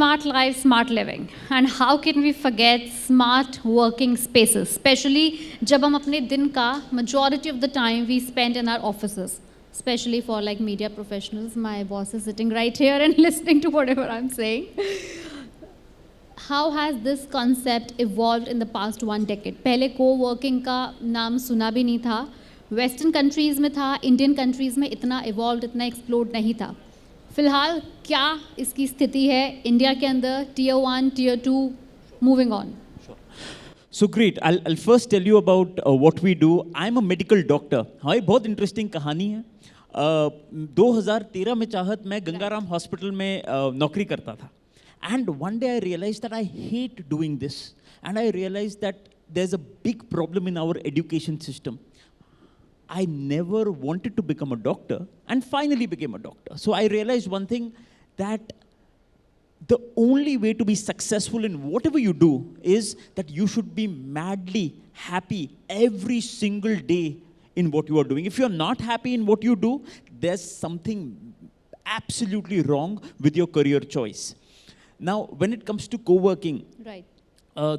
Smart life, smart living. And how can we forget smart working spaces? Especially जब हम अपने दिन का majority of the time we spend in our offices. Especially for like media professionals. My boss is sitting right here and listening to whatever I'm saying. How has this concept evolved in the past 1 decade? पहले co-working का नाम सुना भी नहीं था. Western countries में था, Indian countries में इतना evolved, इतना explode नहीं था. फिलहाल क्या इसकी स्थिति है इंडिया के अंदर, tier 1, tier 2, moving on? Sure. So great. I'll first tell you about what we do. I'm a medical doctor. हाँ, ये बहुत interesting कहानी है. 2013 में चाहत मैं गंगाराम हॉस्पिटल में नौकरी करता था. And one day I realized that I hate doing this. And I realized that there's a big problem in our education system. I never wanted to become a doctor and finally became a doctor. So I realized one thing, that the only way to be successful in whatever you do is that you should be madly happy every single day in what you are doing. If you're not happy in what you do, there's something absolutely wrong with your career choice. Now, when it comes to co-working, right.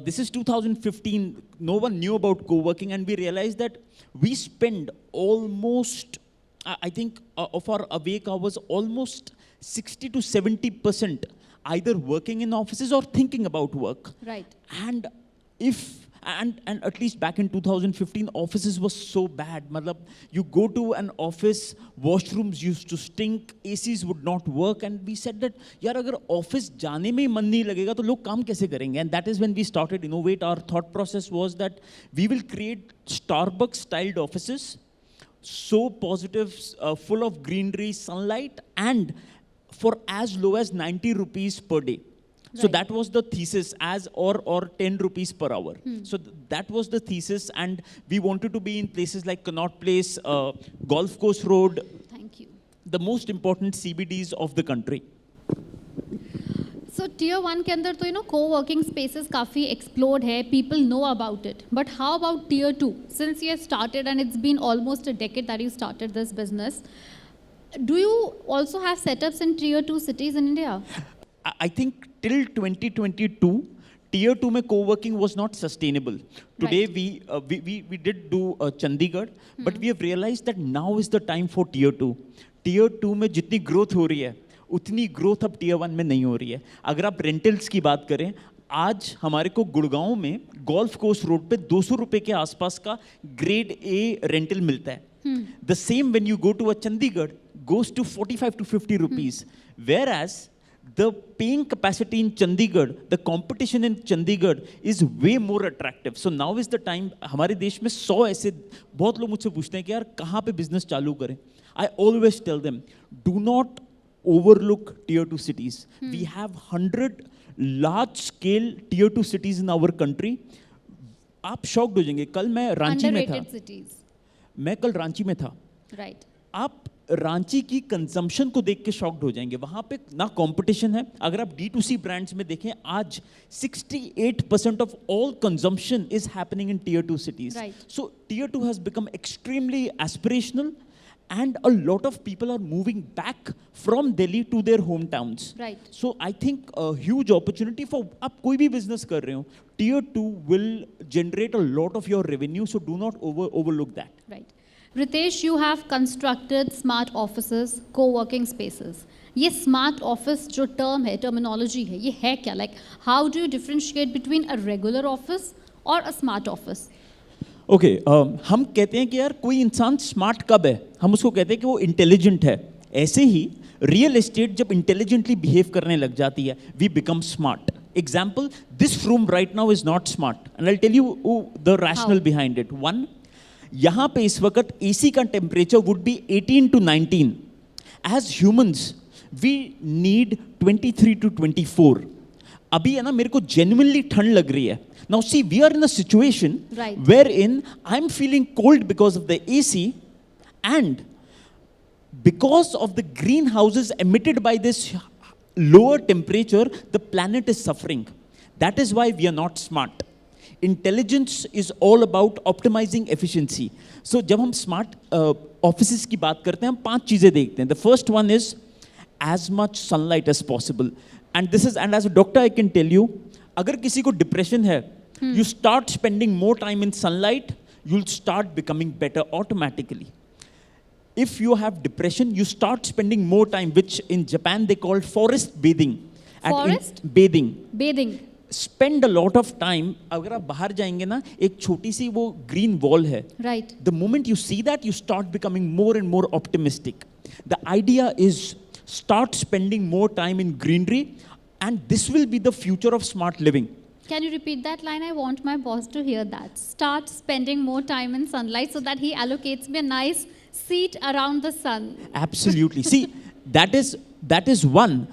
This is 2015, no one knew about co-working, and we realized that we spend almost, I think, of our awake hours, almost 60 to 70% either working in offices or thinking about work. Right. And at least back in 2015, offices were so bad. Matlab, you go to an office, washrooms used to stink, ACs would not work, and we said that, yaar, agar office jaane mein man nahi lagega, to log kaam kaise karenge? And that is when we started innovate. Our thought process was that we will create Starbucks-styled offices, so positive, full of greenery, sunlight, and for as low as 90 rupees per day. So that was the thesis, or 10 rupees per hour. So that was the thesis, and we wanted to be in places like Connaught Place, Golf Course Road. Thank you. The most important CBDs of the country. So tier 1 के अंदर तो co-working spaces काफी explode है, people know about it. But how about tier 2? Since you have started and it's been almost a decade that you started this business, do you also have setups in tier 2 cities in India? I think till 2022, tier 2 mein co-working was not sustainable. Today we did do Chandigarh, but we have realized that now is the time for tier 2. Tier 2 में जितनी growth हो रही है, उतनी growth अब tier 1 में नहीं हो रही है. अगर आप rentals की बात करें, आज हमारे को गुड़गांव में गोल्फ कोर्स रोड पे 200 रुपए के आसपास का ग्रेड A रेंटल मिलता है. The same when you go to a Chandigarh goes to 45 to 50 rupees. Whereas the paying capacity in Chandigarh, the competition in Chandigarh is way more attractive. So now is the time. हमारे देश में 100 ऐसे बहुत लोग मुझसे पूछते हैं कि यार कहाँ पे business चालू करें. I always tell them, do not overlook tier 2 cities. We have 100 large scale tier 2 cities in our country. आप shocked हो जाएंगे. कल मैं रांची में था. Cities. मैं कल रांची में था. Right. आप रांची की कंजम्पशन को देख के शॉक्ड हो जाएंगे. वहां पे ना कंपटीशन है. अगर आप D2C ब्रांड्स में देखें, आज 68% of all consumption is happening in tier 2 cities. So tier 2 has become extremely aspirational, and a lot of people are moving back from Delhi to their hometowns. Right. So I think a huge opportunity for आप कोई भी business कर रहे हो, tier 2 will generate a lot of your revenue, so do not overlook that. Right. Ritesh, you have constructed smart offices, co-working spaces. ये smart office जो term है, terminology है, ये है क्या? Like, how do you differentiate between a regular office or a smart office? Okay, हम कहते हैं कि यार कोई इंसान स्मार्ट कब है? हम उसको कहते हैं कि वो इंटेलिजेंट है. ऐसे ही रियल एस्टेट जब इंटेलिजेंटली बिहेव करने लग जाती है, we become smart. Example, this room right now is not smart, and I tell you the rationale behind it. One, यहाँ पे इस वक्त AC का temperature would be 18 to 19. As humans we need 23 to 24. अभी है ना, मेरे को genuinely ठंड लग रही है. Now see, we are in a situation wherein I'm feeling cold because of the AC, and because of the greenhouses emitted by this lower temperature, the planet is suffering. That is why we are not smart. Intelligence is all about optimizing efficiency. So जब हम smart offices की बात करते हैं, हम 5 चीजें देखते हैं. The first one is as much sunlight as possible. and this is, and as a doctor I can tell you, अगर किसी को depression है, you start spending more time in sunlight, you'll start becoming better automatically. If you have depression, you start spending more time, which in Japan they call forest bathing. Forest? Bathing. Bathing. Spend a lot of time. अगर आप बाहर जाएंगे ना, एक छोटी सी वो green wall है. Right. The moment you see that, you start becoming more and more optimistic. The idea is start spending more time in greenery, and this will be the future of smart living. Can you repeat that line? I want my boss to hear that. Start spending more time in sunlight so that he allocates me a nice seat around the sun. Absolutely. See, that is one.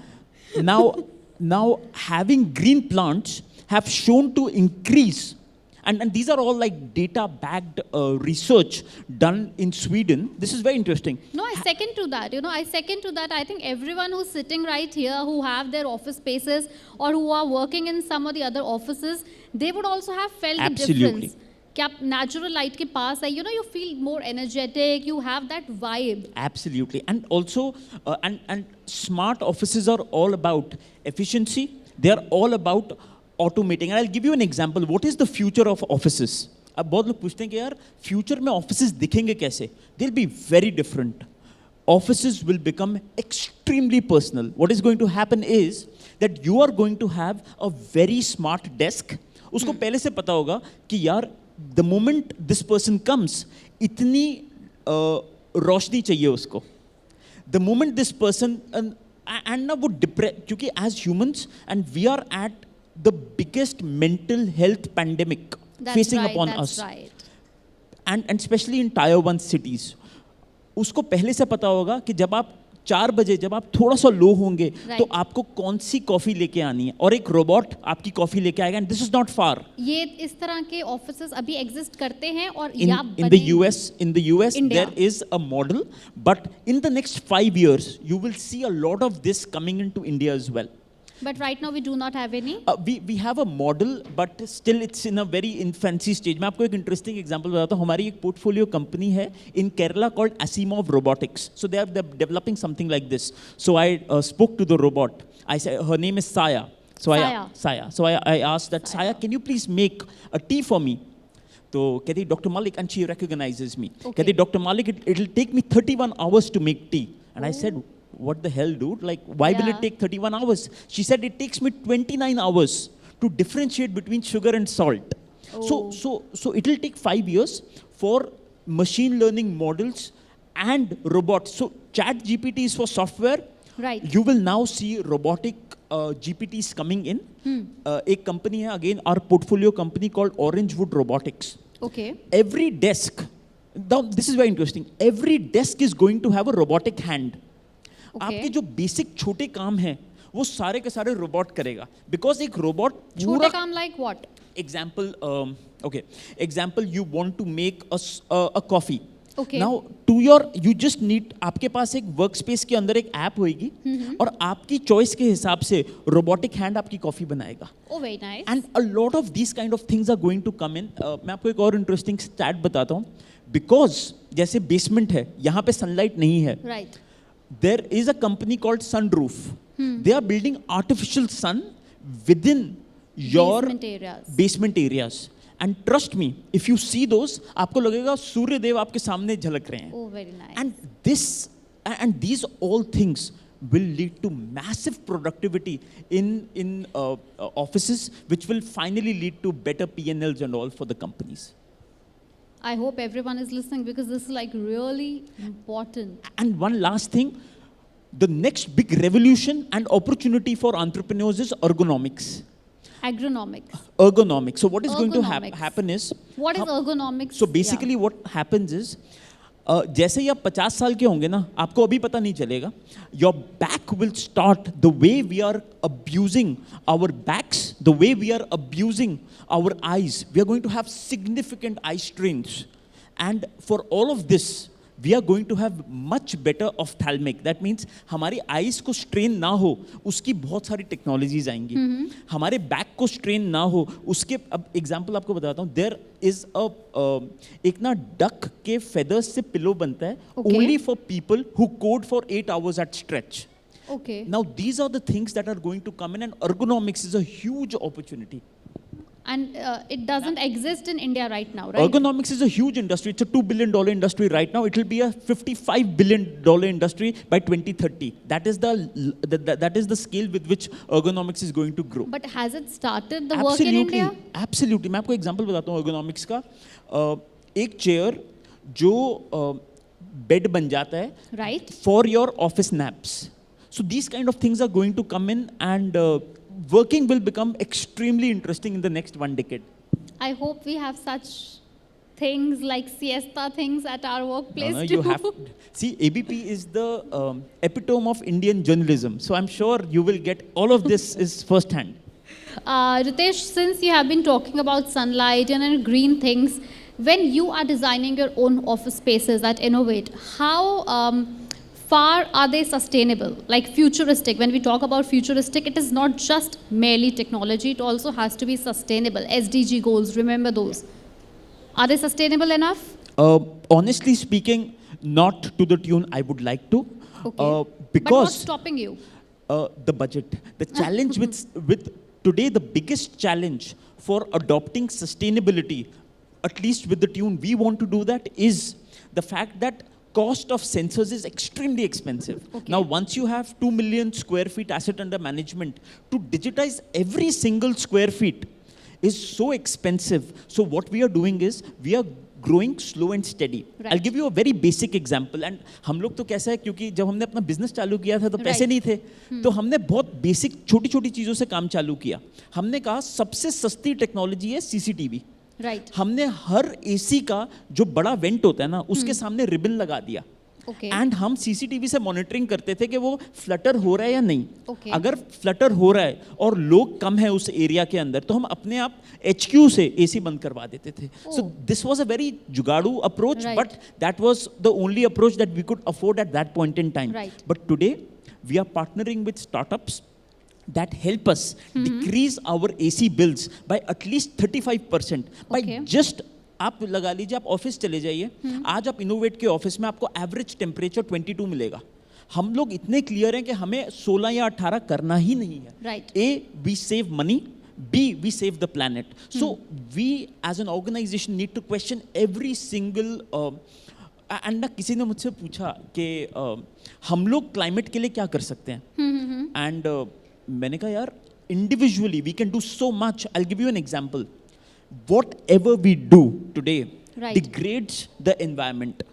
Now having green plants have shown to increase, and these are all like data-backed research done in Sweden. This is very interesting. No, I second to that. I second to that. I think everyone who's sitting right here, who have their office spaces or who are working in some of the other offices, they would also have felt the difference. कि आप natural light के पास है, you feel more energetic, you have that vibe. Absolutely. And also, and smart offices are all about efficiency. They are all about automating. And I'll give you an example. What is the future of offices? अब बहुत लोग पूछते हैं कि यार future में offices दिखेंगे कैसे? They'll be very different. Offices will become extremely personal. What is going to happen is that you are going to have a very smart desk. उसको पहले से पता होगा कि यार the moment this person comes, इतनी रोशनी चाहिए उसको. The moment this person and ना वो क्योंकि as humans and we are at the biggest mental health pandemic facing upon us. Right. And especially in tier 1 cities. उसको पहले से पता होगा कि जब आप 4 बजे जब आप थोड़ा सा लो होंगे तो आपको कौन सी कॉफी लेके आनी है और एक रोबोट आपकी कॉफी लेके आएगा. And this is not far. ये इस तरह के ऑफिसेस अभी एग्जिस्ट करते हैं और in the US India. There is a model, but in the next 5 years you will see a lot of this coming into India as well. But right now we do not have any. We have a model, but still it's in a very infancy stage. मैं आपको एक interesting example बताता हूँ. हमारी एक portfolio company है in Kerala called Asimov Robotics. So they're developing something like this. So I spoke to the robot. I said her name is Saya. So I asked that Saya, can you please make a tea for me? तो कहती Dr. Malik, and she recognizes me. कहती Dr. Malik, it'll take me 31 hours to make tea. And I said, what the hell, dude? Like, why will it take 31 hours? She said, it takes me 29 hours to differentiate between sugar and salt. So it will take 5 years for machine learning models and robots. So chat GPT is for software. Right. You will now see robotic GPTs coming in. एक company है, again, our portfolio company called Orangewood Robotics. Okay. Every desk, now this is very interesting, every desk is going to have a robotic hand. आपके जो basic छोटे काम हैं वो सारे के सारे रोबोट करेगा बिकॉज एक रोबोट छोटे काम like what example you want to make a coffee. Okay. Now you just need, आपके पास एक वर्क स्पेस के अंदर एक ऐप होगी और आपकी चॉइस के हिसाब से रोबोटिक हैंड आपकी कॉफी बनाएगा. Oh, very nice. And a lot of these kind of things are going to come in. मैं आपको एक और इंटरेस्टिंग स्टैट बताता हूँ. बिकॉज जैसे बेसमेंट है, यहाँ पे सनलाइट नहीं है. Right. There is a company called Sunroof. They are building artificial sun within your basement areas. And trust me, if you see those, आपको लगेगा सूर्य देव आपके सामने झलक रहे हैं. Oh, very nice. And these all things will lead to massive productivity in offices, which will finally lead to better P&Ls and all for the companies. I hope everyone is listening because this is like really important. And one last thing, the next big revolution and opportunity for entrepreneurs is ergonomics. Ergonomics. So what is going to happen is... What is ergonomics? So basically what happens is, जैसे ही आप 50 साल के होंगे ना, आपको अभी पता नहीं चलेगा. Your back will start, the way we are abusing our backs, the way we are abusing our eyes, we are going to have significant eye strains. And for all of this, we are going to have much better ophthalmic. That means हमारी eyes को strain ना हो, उसकी बहुत सारी technologies आएंगी. हमारे back को strain ना हो, उसके अब example आपको बताता हूँ. There is एक ना duck के feathers से pillow बनता है, only for people who code for 8 hours at stretch. Okay. Now these are the things that are going to come in, and ergonomics is a huge opportunity. And it doesn't exist in India right now, right? Ergonomics is a huge industry. It's a $2 billion industry right now. It will be a $55 billion industry by 2030. That is the scale with which ergonomics is going to grow. But has it started the work in India? Absolutely. मैं आपको example बताता हूँ ergonomics का. एक chair जो bed बन जाता है, right, for your office naps. So these kind of things are going to come in, and working will become extremely interesting in the next 1 decade. I hope we have such things like siesta things at our workplace too. You have see, ABP is the epitome of Indian journalism. So I'm sure you will get all of this is first hand. Ritesh, since you have been talking about sunlight and green things, when you are designing your own office spaces at Innovate, how far are they sustainable? Like futuristic, when we talk about futuristic, it is not just merely technology, it also has to be sustainable. SDG goals, remember those. Are they sustainable enough? Honestly speaking, not to the tune I would like to. Okay. Because but what's stopping you? The budget. The challenge with today, the biggest challenge for adopting sustainability, at least with the tune we want to do that, is the fact that cost of sensors is extremely expensive. Okay. Now, once you have 2 million square feet asset under management, to digitize every single square feet is so expensive. So what we are doing is, we are growing slow and steady. Right. I'll give you a very basic example. And हम लोग तो कैसा है, क्योंकि जब हमने अपना business चालू किया था तो पैसे नहीं थे, तो हमने बहुत बेसिक छोटी छोटी चीज़ों से काम चालू किया. हमने कहा सबसे सस्ती टेक्नोलॉजी है सीसीटीवी. Right. हमने हर एसी का जो बड़ा वेंट होता है ना, उसके सामने रिबन लगा दिया. Okay. एंड हम सीसीटीवी से मॉनिटरिंग करते थे कि वो फ्लटर हो रहा है या नहीं. Okay. अगर फ्लटर हो रहा है और लोग कम है उस एरिया के अंदर, तो हम अपने आप HQ से एसी बंद करवा देते थे. So this was a very जुगाड़ू approach, Right. But that was the only approach that we could afford at that point in time. Right. But today we are partnering with startups that help us decrease our AC bills by at least 35%. By Okay. just आप लगा लीजिए, आप office चले जाइए, आज आप innovate के office में आपको एवरेज टेम्परेचर 22 मिलेगा. हम लोग इतने क्लियर हैं कि हमें 16 या 18 करना ही नहीं है. Right. A, we save money. B, we save the planet. So we as an organization need to question every single and ना किसी ने मुझसे पूछा कि हम लोग क्लाइमेट के लिए क्या कर सकते हैं. एंड मैंने कहा यार, individually we can do so much. I will give you an example. Whatever we do today Right. degrades the environment.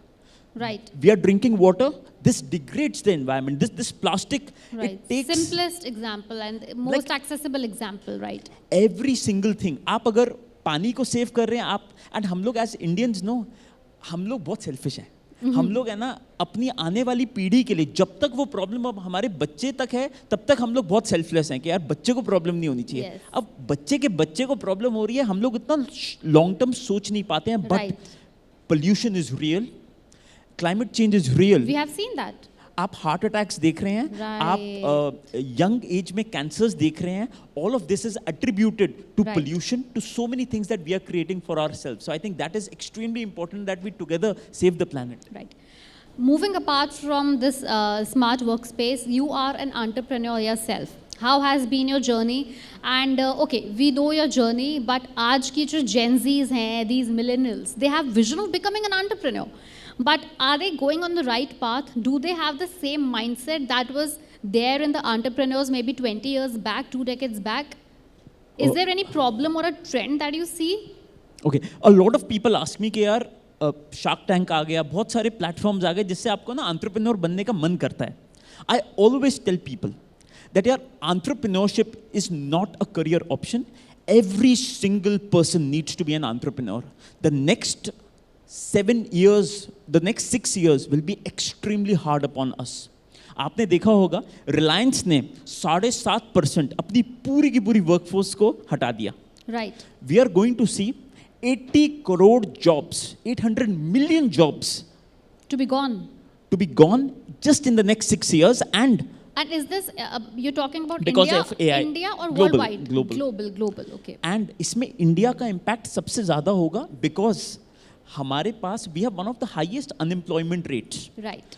Right. We are drinking water. This degrades the environment. This plastic, Right. it takes Simplest example and most accessible example, right? every single thing. आप अगर पानी को save कर रहे हैं आप, and हम लोग एज इंडियंस नो, हम लोग बहुत सेल्फिश हैं. हम लोग है ना, अपनी आने वाली पीढ़ी के लिए, जब तक वो प्रॉब्लम अब हमारे बच्चे तक है, तब तक हम लोग बहुत सेल्फलेस हैं कि यार बच्चे को प्रॉब्लम नहीं होनी चाहिए. Yes. अब बच्चे के बच्चे को प्रॉब्लम हो रही है, हम लोग इतना लॉन्ग टर्म सोच नहीं पाते हैं. But Right. Pollution is real, climate change is real. We have seen that. आप हार्ट अटैक्स देख रहे हैं, Right. आप यंग एज में कैंसर्स देख रहे हैं. All of this is attributed to Right. Pollution, to so many things that we are creating for ourselves. So I think that is extremely important that we together save the planet. Right. Moving apart from this smart workspace, you are an entrepreneur yourself. How has been your journey? And okay, we know your journey, but आज की जो Gen Zs हैं, these millennials, they have vision of becoming an entrepreneur. But are they going on the right path? Do they have the same mindset that was there in the entrepreneurs maybe 20 years back, 2 decades back? Is there any problem or a trend that you see? Okay, a lot of people ask me कि यार shark tank आ गया, बहुत सारे platforms आ गए जिससे आपको ना entrepreneur बनने का मन करता है. I always tell people that यार, entrepreneurship is not a career option. Every single person needs to be an entrepreneur. The next 7 years, the next 6 years will be extremely hard upon us. आपने देखा होगा रिलायंस ने 7.5% अपनी पूरी की पूरी workforce को हटा दिया. Right. We are going to see 80 crore jobs, 800 million jobs To be gone. just in the next 6 years. And is this, you're talking about Because India, of AI. India or Global, worldwide? global. Global, okay. इसमें India का impact सबसे ज़्यादा होगा, because हमारे पास we have one of the highest unemployment rates. Right.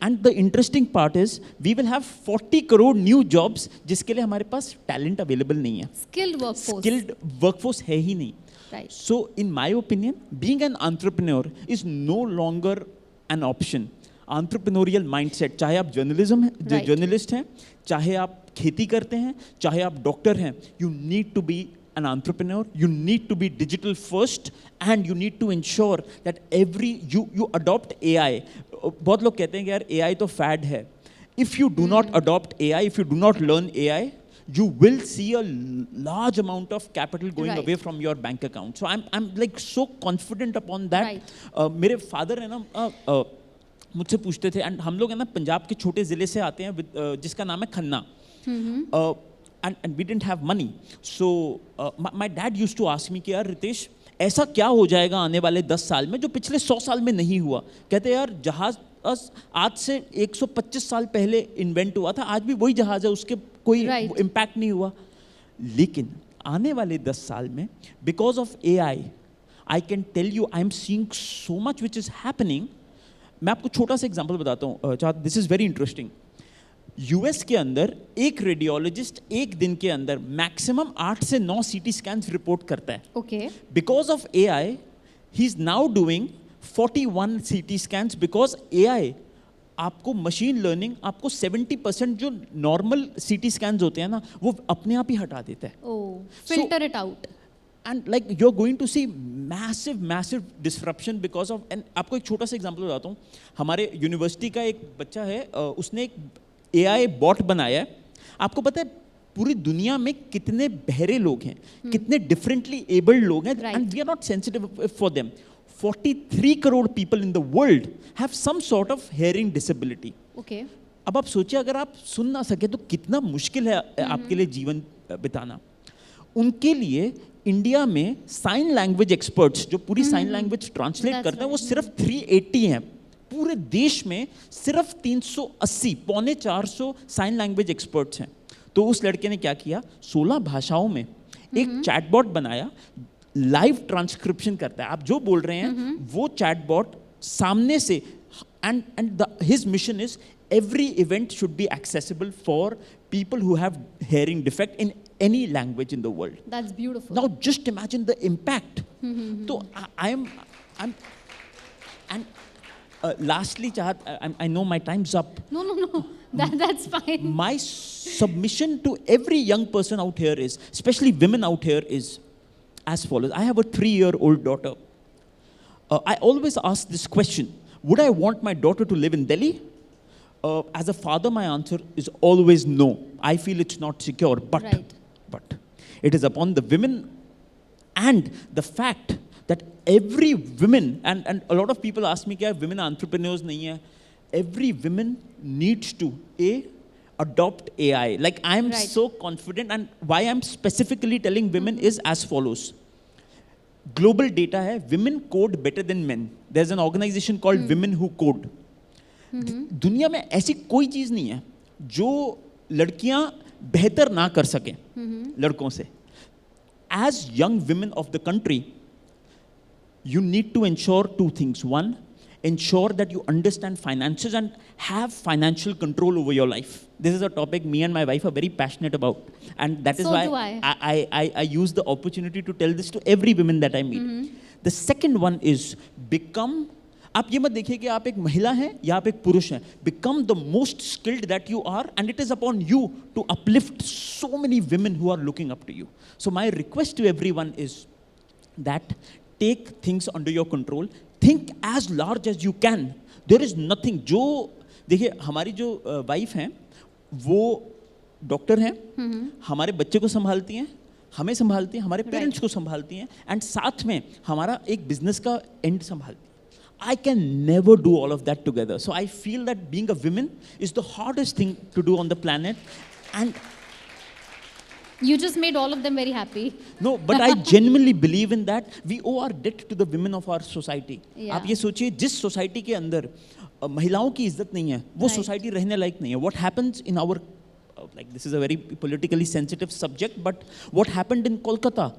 And the interesting part is we will have 40 crore new jobs जिसके लिए हमारे पास talent available नहीं है. Skilled workforce. Skilled workforce है ही नहीं. Right. So in my opinion, being an entrepreneur is no longer an option. Entrepreneurial mindset, चाहे आप journalism हैं, Right. journalist हैं, चाहे आप खेती करते हैं, चाहे आप डॉक्टर हैं, you need to be an entrepreneur, you need to be digital first, and you need to ensure that you adopt AI. बहुत लोग कहते हैं कि यार AI तो fad है. If you do not adopt AI, if you do not learn AI, you will see a large amount of capital going Right. away from your bank account. So I'm like so confident upon that. Right. मेरे father है ना मुझसे पूछते थे, and हम लोग है ना पंजाब के छोटे ज़िले से आते हैं जिसका नाम है Khanna. And we didn't have money. So my dad used to ask me कि यार रितेश ऐसा क्या हो जाएगा आने वाले 10 साल में जो पिछले 100 साल में नहीं हुआ. कहते यार जहाज आज से 125 साल पहले इन्वेंट हुआ था, आज भी वही जहाज है, उसके कोई इम्पैक्ट नहीं हुआ. लेकिन आने वाले 10 साल में because of AI I can tell you I am seeing so much which is happening. मैं आपको छोटा सा एग्जाम्पल बताता हूँ. This is very interesting. US के अंदर एक रेडियोलॉजिस्ट एक दिन के अंदर मैक्सिमम 8 से 9 CT स्कैन्स रिपोर्ट करता है. Okay. Because of AI he is now doing 41 CT scans because AI आपको मशीन लर्निंग आपको 70% जो नॉर्मल CT स्कैन्स होते हैं ना वो अपने आप ही हटा देता है. Filter it out. And like you're going to see massive disruption because of. And आपको एक छोटा सा एग्जांपल बताता हूँ. हमारे यूनिवर्सिटी का एक बच्चा है, उसने एक AI बॉट बनाया है. आपको पता है पूरी दुनिया में कितने बहरे लोग हैं, कितने डिफरेंटली एबल्ड लोग हैं, and we are not sensitive for them. 43 crore people in the world have some sort of hearing disability. Okay. अब आप सोचिए अगर आप सुन ना सके तो कितना मुश्किल है आपके लिए जीवन बिताना. उनके लिए इंडिया में साइन लैंग्वेज एक्सपर्ट्स जो पूरी साइन लैंग्वेज ट्रांसलेट करते हैं वो सिर्फ 380 हैं. पूरे देश में सिर्फ 380 पौने 400 साइन लैंग्वेज एक्सपर्ट्स हैं. तो उस लड़के ने क्या किया, 16 भाषाओं में एक चैटबॉट बनाया, लाइव ट्रांसक्रिप्शन करता है. आप जो बोल रहे हैं वो चैटबॉट सामने से. And his mission is every event should be accessible for people who have hearing defect in any language in the world. That's beautiful. Now just imagine the impact. So I'm and lastly Chahat, I know my time's up. No. That's fine. My submission to every young person out here is, especially women out here, is as follows. I have a 3-year-old daughter. I always ask this question: would I want my daughter to live in Delhi? As a father, my answer is always no. I feel it's not secure. But it is upon the women and the fact that every woman, and a lot of people ask me, kya women entrepreneurs nahi hai? Every woman needs to adopt AI. Like I am so confident, and why I'm specifically telling women is as follows. Global data hai, women code better than men. There's an organization called Women Who Code. दुनिया में ऐसी कोई चीज नहीं है जो लड़कियां बेहतर ना कर सकें लड़कों से. As young women of the country you need to ensure 2 things. One, ensure that you understand finances and have financial control over your life. This is a topic me and my wife are very passionate about, and that is So why do I use the opportunity to tell this to every woman that I meet. The second one is become. आप ये मत देखिए कि आप एक महिला हैं या आप एक पुरुष हैं. Become the most skilled that you are, and it is upon you to uplift so many women who are looking up to you. So my request to everyone is that take things under your control. Think as large as you can. There is nothing. जो देखिए हमारी जो wife हैं वो doctor हैं, हमारे बच्चे को संभालती हैं, हमें संभालती हैं, हमारे पेरेंट्स को संभालती हैं, एंड साथ में हमारा एक बिजनेस का एंड संभालती हैं. I can never do all of that together. So I feel that being a woman is the hardest thing to do on the planet. And you just made all of them very happy. No, but I genuinely believe in that. We owe our debt to the women of our society. Yeah. आप ये सोचिए जिस society के अंदर महिलाओं की इज्जत नहीं है वो सोसाइटी रहने लायक नहीं है. What happens in our like this is a very politically sensitive subject, but what happened in Kolkata?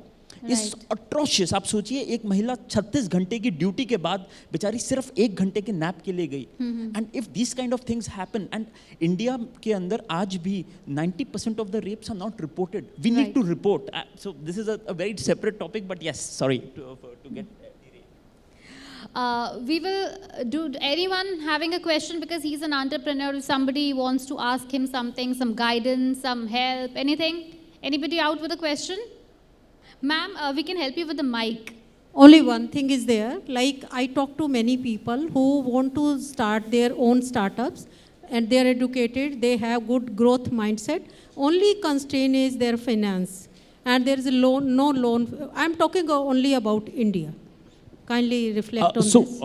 Is atrocious. आप सोचिए एक महिला 36 घंटे की ड्यूटी के बाद बेचारी सिर्फ 1 घंटे के नैप के लिए गई। And if this kind of things happen, and India के अंदर आज भी 90% of the rapes are not reported, we need to report. So this is a very separate topic, but yes, sorry to get we will do anyone having a question, because he's an entrepreneur, if somebody wants to ask him something, some guidance, some help, anything, anybody out with a question? Ma'am, we can help you with the mic. Only one thing is there, like I talk to many people who want to start their own startups and they are educated, they have good growth mindset. Only constraint is their finance, and there is a loan, no loan. I'm talking only about India. Kindly reflect on so, this.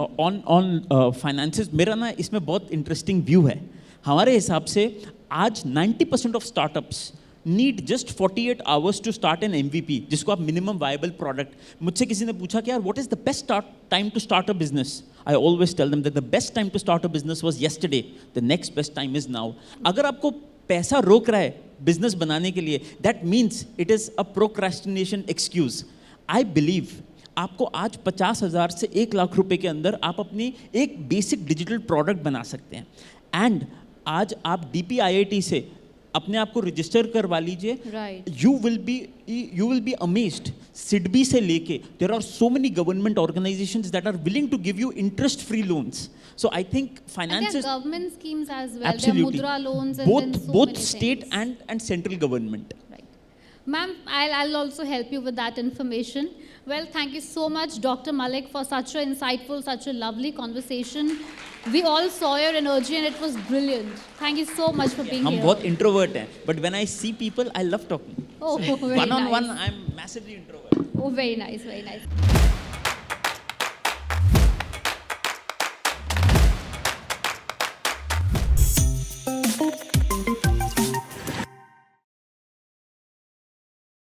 on finances, मेरा ना इसमें बहुत interesting view है। हमारे हिसाब से आज 90% of startups need just 48 hours to start an MVP, जिसको आप मिनिमम वायबल प्रोडक्ट। मुझसे किसी ने पूछा कि यार what is the best time to start a business, I always tell them that the best time to start a business was yesterday, the next best time is now. अगर आपको पैसा रोक रहा है बिजनेस बनाने के लिए, that means it is a procrastination excuse. I believe आपको आज 50,000 से 1 लाख रुपए के अंदर आप अपनी एक बेसिक डिजिटल प्रोडक्ट बना सकते हैं। एंड आज आप DPIIT से अपने आप को रजिस्टर करवा लीजिए, you will be amazed. SIDBI से लेके there are so many government organisations that are willing to give you interest free loans. So I think finances, and government schemes as well, absolutely, there are mudra loans and then so both many state things. and central government. Right. Ma'am, I'll also help you with that information. Well, thank you so much, Dr. Malik, for such an insightful, such a lovely conversation. We all saw your energy and it was brilliant. Thank you so much for being हम here. बहुत introvert हैं, but when I see people, I love talking. Oh, very One on nice. one, I'm massively introvert. Oh, very nice, very nice.